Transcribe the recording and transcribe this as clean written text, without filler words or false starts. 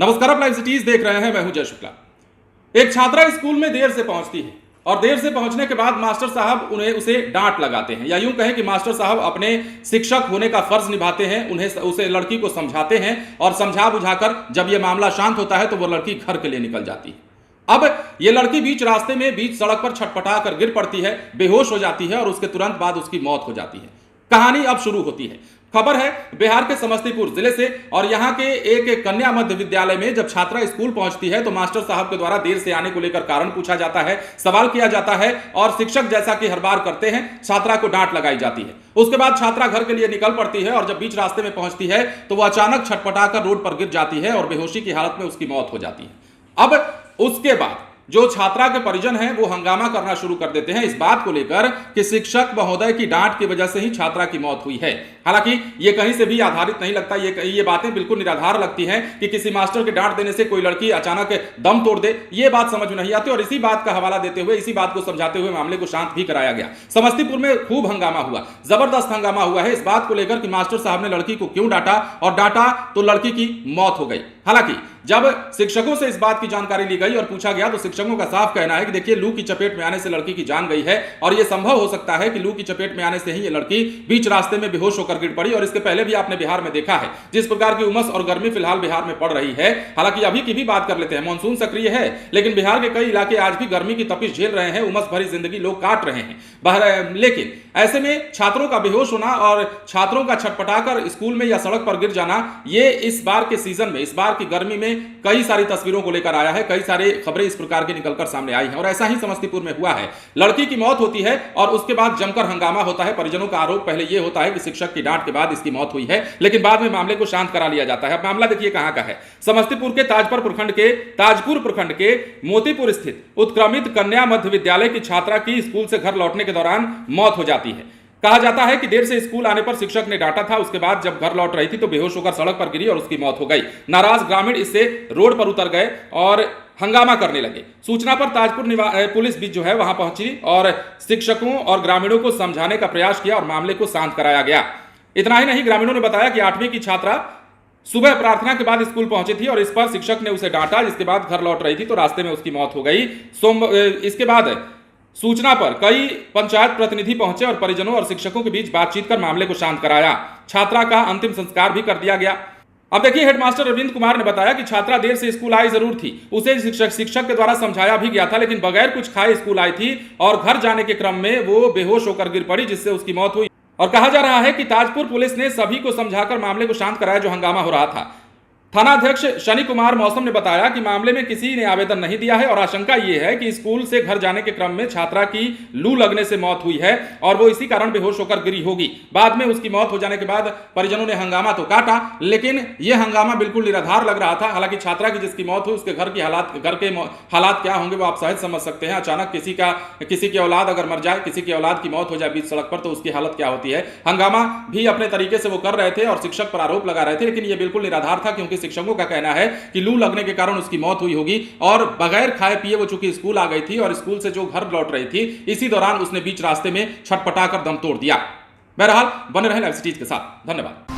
नमस्कार, आप live cities देख रहे हैं। मैं हूं जय शुक्ला। एक छात्रा स्कूल में देर से पहुंचती है और देर से पहुंचने के बाद मास्टर साहब उसे डांट लगाते हैं, या यूं कहें कि मास्टर साहब अपने शिक्षक होने का फर्ज निभाते हैं। उसे लड़की को समझाते हैं और समझा बुझाकर जब यह मामला शांत होता है तो वो लड़की घर के लिए निकल जाती है। अब ये लड़की बीच रास्ते में बीच सड़क पर छटपटा कर गिर पड़ती है, बेहोश हो जाती है और उसके तुरंत बाद उसकी मौत हो जाती है। कहानी अब शुरू होती है। खबर है बिहार के समस्तीपुर जिले से, और यहां के एक कन्या मध्य विद्यालय में जब छात्रा स्कूल पहुंचती है तो मास्टर साहब के द्वारा देर से आने को लेकर कारण पूछा जाता है, सवाल किया जाता है और शिक्षक जैसा कि हर बार करते हैं छात्रा को डांट लगाई जाती है। उसके बाद छात्रा घर के लिए निकल पड़ती है और जब बीच रास्ते में पहुंचती है तो वह अचानक छटपटाकर रोड पर गिर जाती है और बेहोशी की हालत में उसकी मौत हो जाती है। अब उसके बाद जो छात्रा के परिजन हैं वो हंगामा करना शुरू कर देते हैं इस बात को लेकर कि शिक्षक महोदय की डांट की वजह से ही छात्रा की मौत हुई है। हालांकि ये कहीं से भी आधारित नहीं लगता, ये बातें बिल्कुल निराधार लगती हैं कि किसी मास्टर के डांट देने से कोई लड़की अचानक दम तोड़ दे, ये बात समझ में नहीं आती। और इसी बात का हवाला देते हुए, इसी बात को समझाते हुए मामले को शांत भी कराया गया। समस्तीपुर में खूब हंगामा हुआ, जबरदस्त हंगामा हुआ है इस बात को लेकर कि मास्टर साहब ने लड़की को क्यों डांटा, और डांटा तो लड़की की मौत हो गई। हालांकि जब शिक्षकों से इस बात की जानकारी ली गई और पूछा गया तो शिक्षकों का साफ कहना है कि देखिए, लू की चपेट में आने से लड़की की जान गई है और यह संभव हो सकता है कि लू की चपेट में आने से ही यह लड़की बीच रास्ते में बेहोश होकर गिर पड़ी। और इसके पहले भी आपने बिहार में देखा है जिस प्रकार की उमस और गर्मी फिलहाल बिहार में पड़ रही है। हालांकि अभी की भी बात कर लेते हैं, मानसून सक्रिय है लेकिन बिहार के कई इलाके आज भी गर्मी की तपिश झेल रहे हैं, उमस भरी जिंदगी लोग काट रहे हैं। लेकिन ऐसे में छात्रों का बेहोश होना और छात्रों का छटपटाकर स्कूल में या सड़क पर गिर जाना, ये इस बार के सीजन में, इस बार की गर्मी में कई सारी तस्वीरों को लेकर आया है। कई सारी खबरें इस प्रकार की निकलकर सामने आई हैं और ऐसा ही समस्तीपुर में हुआ है। लड़की की मौत होती है और उसके बाद जमकर हंगामा होता है। परिजनों का आरोप पहले यह होता है कि शिक्षक की डांट के बाद इसकी मौत हुई है, लेकिन बाद में मामले को शांत करा लिया जाता है। अब मामला देखिए कहां का है। समस्तीपुर के ताजपुर प्रखंड के मोतीपुर स्थित उत्क्रमित कन्या मध्य विद्यालय की छात्रा की स्कूल से घर लौटने के दौरान मौत हो जाती है। कहा जाता है कि देर से स्कूल आने पर शिक्षक ने डांटा था। उसके बाद जब घर लौट रही थी तो बेहोश होकर सड़क पर गिरी और उसकी मौत हो गई। नाराज ग्रामीण इससे रोड पर उतर गए और हंगामा करने लगे। सूचना पर ताजपुर पुलिस भी जो है वहां पहुंची और शिक्षकों और ग्रामीणों को समझाने का प्रयास किया और मामले को शांत कराया गया। इतना ही नहीं, ग्रामीणों ने बताया कि 8वीं की छात्रा सुबह प्रार्थना के बाद स्कूल पहुंची थी और इस पर शिक्षक ने उसे डांटा, जिसके बाद घर लौट रही थी तो रास्ते में उसकी मौत हो गई। इसके बाद सूचना पर कई पंचायत प्रतिनिधि पहुंचे और परिजनों और शिक्षकों के बीच बातचीत कर मामले को शांत कराया। छात्रा का अंतिम संस्कार भी कर दिया गया। अब देखिए, हेडमास्टर रविंद्र कुमार ने बताया कि छात्रा देर से स्कूल आई जरूर थी, उसे शिक्षक के द्वारा समझाया भी गया था, लेकिन बगैर कुछ खाए स्कूल आई थी और घर जाने के क्रम में वो बेहोश होकर गिर पड़ी, जिससे उसकी मौत हुई। और कहा जा रहा है कि ताजपुर पुलिस ने सभी को समझाकर मामले को शांत कराया जो हंगामा हो रहा था। थानाध्यक्ष शनि कुमार मौसम ने बताया कि मामले में किसी ने आवेदन नहीं दिया है और आशंका यह है कि स्कूल से घर जाने के क्रम में छात्रा की लू लगने से मौत हुई है और वो इसी कारण बेहोश होकर गिरी होगी। बाद में उसकी मौत हो जाने के बाद परिजनों ने हंगामा तो काटा, लेकिन यह हंगामा बिल्कुल निराधार लग रहा था। हालांकि छात्रा की जिसकी मौत हुई उसके घर के हालात क्या होंगे वो आप सहज समझ सकते हैं। अचानक किसी की औलाद अगर मर जाए, किसी की औलाद की मौत हो जाए बीच सड़क पर, तो उसकी हालत क्या होती है। हंगामा भी अपने तरीके से वो कर रहे थे और शिक्षक पर आरोप लगा रहे थे, लेकिन यह बिल्कुल निराधार था क्योंकि शिक्षकों का कहना है कि लू लगने के कारण उसकी मौत हुई होगी और बगैर खाए पिए वो चूंकि स्कूल आ गई थी और स्कूल से जो घर लौट रही थी, इसी दौरान उसने बीच रास्ते में छटपटाकर दम तोड़ दिया। बहरहाल बने रहे लाइव सिटीज के साथ। धन्यवाद।